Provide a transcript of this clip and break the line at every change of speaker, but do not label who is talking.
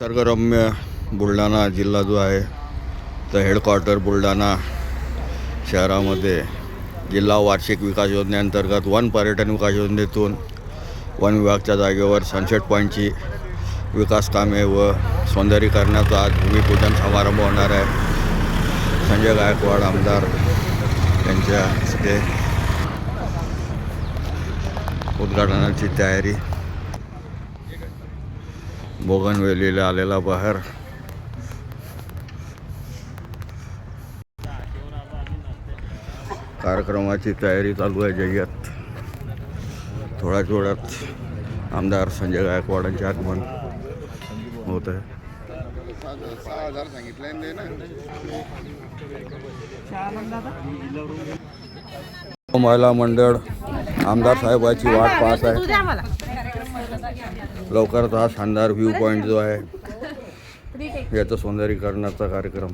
निसर्गरम्य बुलढाणा जिल्हा जो आहे तर हेडक्वार्टर बुलढाणा शहरामध्ये जिल्हा वार्षिक विकास योजनेअंतर्गत वन पर्यटन विकास योजनेतून वन विभागाच्या जागेवर सनसेट पॉईंटची विकास कामे व सौंदर्यीकरणाचा आज भूमिपूजन समारंभ होणार आहे. संजय गायकवाड आमदार यांच्या हस्ते उद्घाटनाची तयारी. बोगनवेलीला आलेला बहार. कार्यक्रमाची तयारी चालू आहे जय्यत. थोड्याच वेळात आमदार संजय गायकवाडांचे आगमन होत आहे. महिला मंडळ आमदार साहेबांची वाट पाहत आहे. लवकरच हा शानदार व्ह्यू पॉईंट जो आहे याचं सौंदर्यीकरणाचा कार्यक्रम.